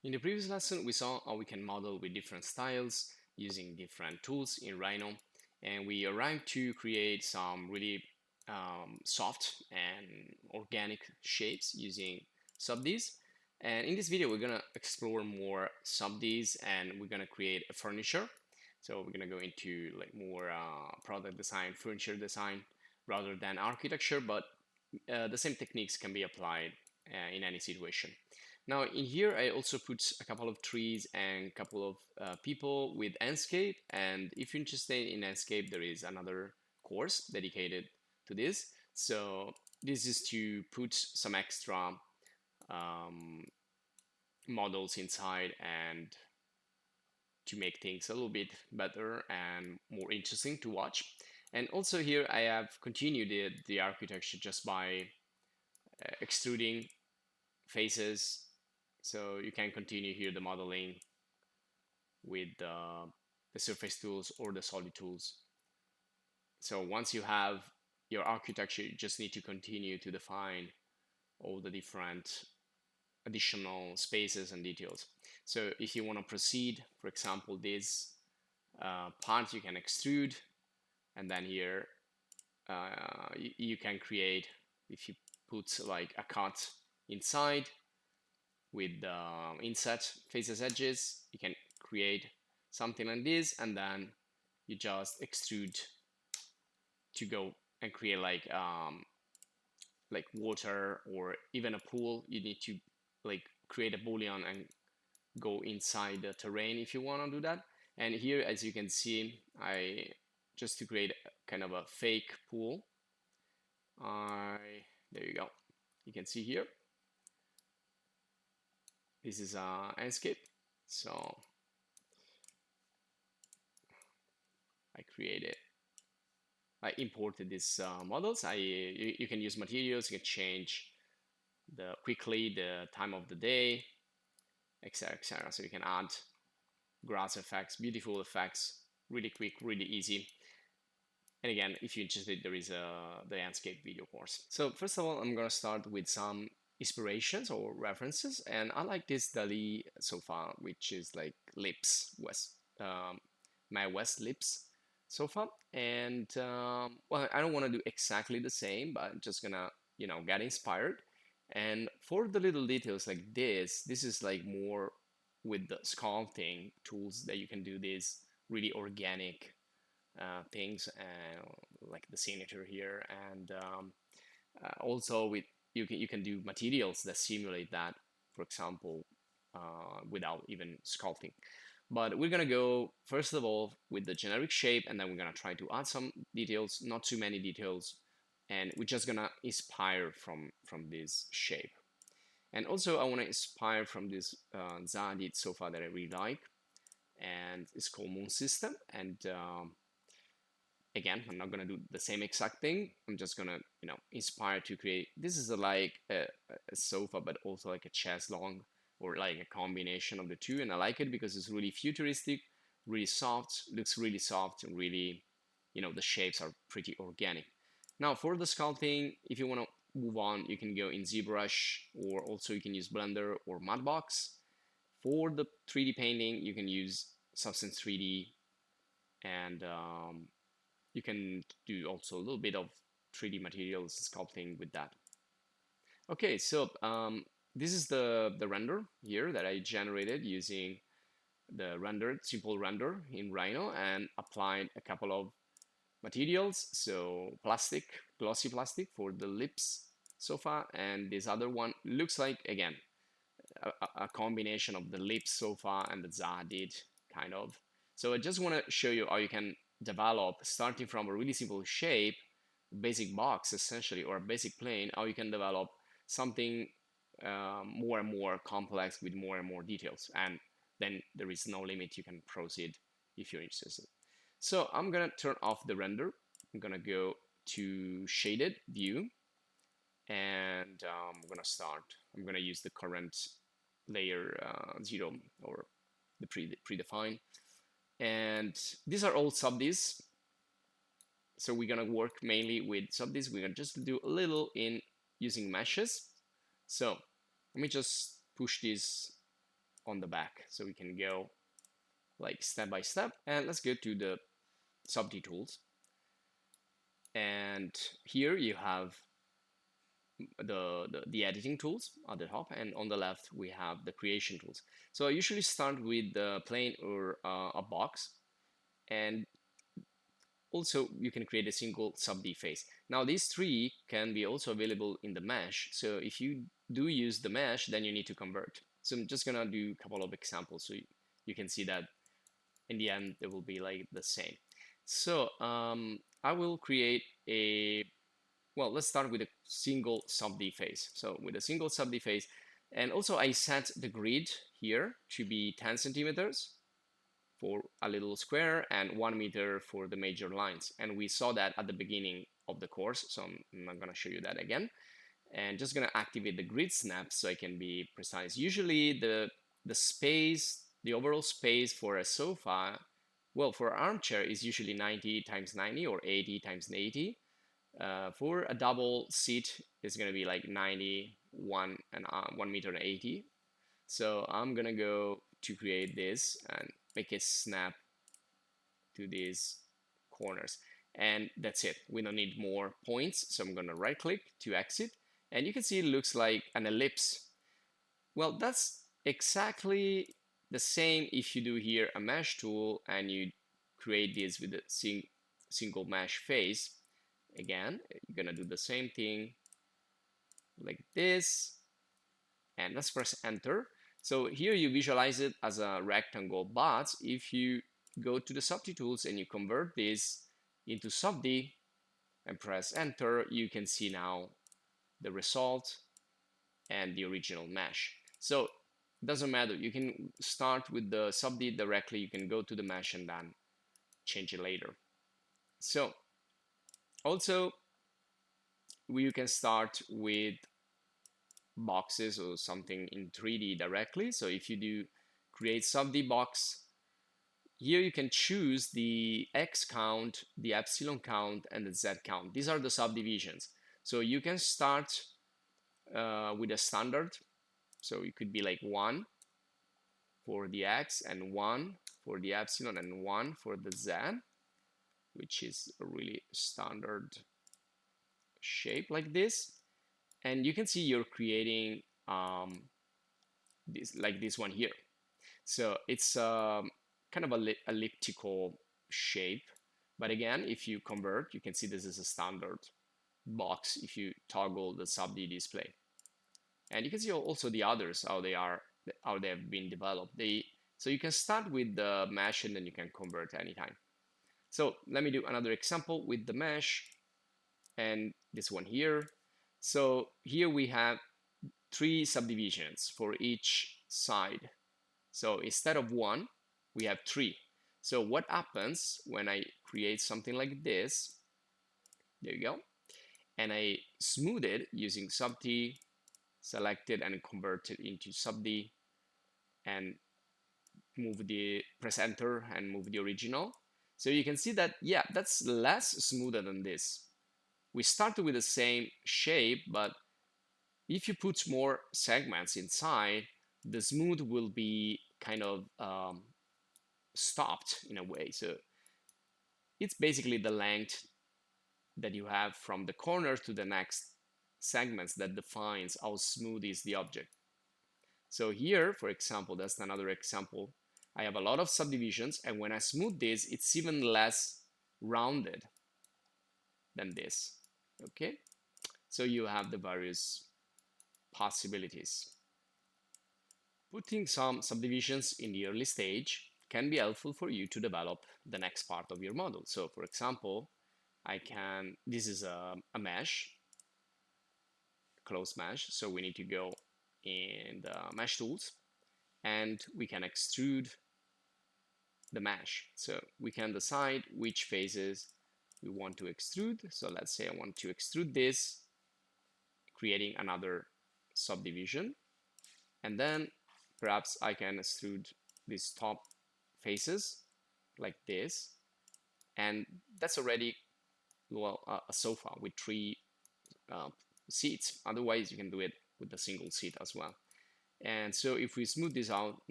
In the previous lesson, we saw how we can model with different styles using different tools in Rhino, and we arrived to create some really soft and organic shapes using SubDs. And in this video, we're gonna explore more SubDs, and we're gonna create a furniture. So we're gonna go into like more product design, furniture design, rather than architecture, but the same techniques can be applied in any situation. Now in here, I also put a couple of trees and a couple of people with landscape. And if you're interested in landscape, there is another course dedicated to this. So this is to put some extra models inside and to make things a little bit better and more interesting to watch. And also here I have continued the architecture just by extruding faces. So you can continue here the modeling with the surface tools or the solid tools. So once you have your architecture, you just need to continue to define all the different additional spaces and details. So if you want to proceed, for example, this part you can extrude, and then here you can create, if you put like a cut inside with inset faces edges, you can create something like this, and then you just extrude to go and create like water or even a pool. You need to like create a boolean and go inside the terrain if you want to do that. And here, as you can see, I just to create kind of a fake pool. There you go. You can see here. This is a landscape. So I imported these models. You can use materials. You can change quickly the time of the day, etc., etc. So you can add grass effects, beautiful effects, really quick, really easy. And again, if you're interested, there is the landscape video course. So first of all, I'm gonna start with some inspirations or references, and I like this Dali sofa, which is like lips west, my West lips sofa. And well, I don't want to do exactly the same, but I'm just gonna get inspired. And for the little details like this is like more with the sculpting tools that you can do these really organic things, like the signature here. And also with you can do materials that simulate that, for example, without even sculpting. But we're gonna go first of all with the generic shape, and then we're gonna try to add some details, not too many details, and we're just gonna inspire from this shape. And also I want to inspire from this Zadit sofa that I really like, and it's called Moon System. And again, I'm not gonna do the same exact thing. I'm just gonna inspire to create. This is like a sofa, but also like a chaise longue, or like a combination of the two. And I like it because it's really futuristic, really soft, looks really soft, and really, the shapes are pretty organic. Now for the sculpting, if you want to move on, you can go in ZBrush, or also you can use Blender or Mudbox. For the 3D painting, you can use Substance 3D, and you can do also a little bit of 3D materials sculpting with that. Okay, so this is the render here that I generated using the simple render in Rhino, and applied a couple of materials. So plastic, glossy plastic for the lips sofa, and this other one looks like, again, a combination of the lips sofa and the Zadid kind of. So I just want to show you how you can develop, starting from a really simple shape, basic box essentially, or a basic plane, how you can develop something more and more complex with more and more details. And then there is no limit. You can proceed if you're interested. So I'm gonna turn off the render. I'm gonna go to shaded view, and I'm gonna start. I'm gonna use the current layer 0, or the predefined. And these are all SubDs. So we're gonna work mainly with SubDs. We're gonna just do a little in using meshes. So let me just push this on the back. So we can go like step by step, and let's go to the SubD tools. And here you have the editing tools at the top, and on the left we have the creation tools. So I usually start with the plane or a box, and also you can create a single SubD face. Now these three can be also available in the mesh, so if you do use the mesh, then you need to convert. So I'm just gonna do a couple of examples so you can see that in the end they will be like the same. So I will create a, well, let's start with a single SubD face. So with a single SubD face, and also I set the grid here to be 10 centimeters for a little square and 1 meter for the major lines. And we saw that at the beginning of the course, so I'm not gonna show you that again. And just gonna activate the grid snap so I can be precise. Usually the space, the overall space for a sofa, well, for an armchair is usually 90 times 90 or 80 times 80. For a double seat, it's gonna be like 91 and 1 meter and 80. So I'm gonna go to create this and make it snap to these corners. And that's it. We don't need more points. So I'm gonna right click to exit. And you can see it looks like an ellipse. Well, that's exactly the same if you do here a mesh tool and you create this with a single mesh face. Again, you're gonna do the same thing like this, and let's press enter. So here you visualize it as a rectangle, but if you go to the SubD tools and you convert this into SubD and press enter, you can see now the result and the original mesh. So it doesn't matter, you can start with the SubD directly, you can go to the mesh and then change it later. So also you can start with boxes or something in 3D directly. So if you do create SubD box, here you can choose the X count, the epsilon count, and the Z count. These are the subdivisions. So you can start with a standard. So it could be like 1 for the X and 1 for the epsilon and 1 for the Z, which is a really standard shape like this. And you can see you're creating this, like this one here. So it's kind of a elliptical shape. But again, if you convert, you can see this is a standard box if you toggle the SubD display. And you can see also the others, how they have been developed. So you can start with the mesh and then you can convert anytime. So let me do another example with the mesh and this one here. So here we have 3 subdivisions for each side. So instead of 1, we have 3. So what happens when I create something like this? There you go. And I smooth it using SubD, select it and convert it into SubD, and press enter and move the original. So you can see that, yeah, that's less smoother than this. We started with the same shape, but if you put more segments inside, the smooth will be kind of stopped in a way. So it's basically the length that you have from the corner to the next segments that defines how smooth is the object. So here, for example, that's another example. I have a lot of subdivisions, and when I smooth this, it's even less rounded than this. Okay, so you have the various possibilities. Putting some subdivisions in the early stage can be helpful for you to develop the next part of your model. So for example, this is a mesh, closed mesh. So we need to go in the mesh tools and we can extrude the mesh. So we can decide which phases we want to extrude. So let's say I want to extrude this, creating another subdivision. And then perhaps I can extrude these top faces like this. And that's already, well, a sofa with 3 seats. Otherwise, you can do it with a single seat as well. And so if we smooth this out,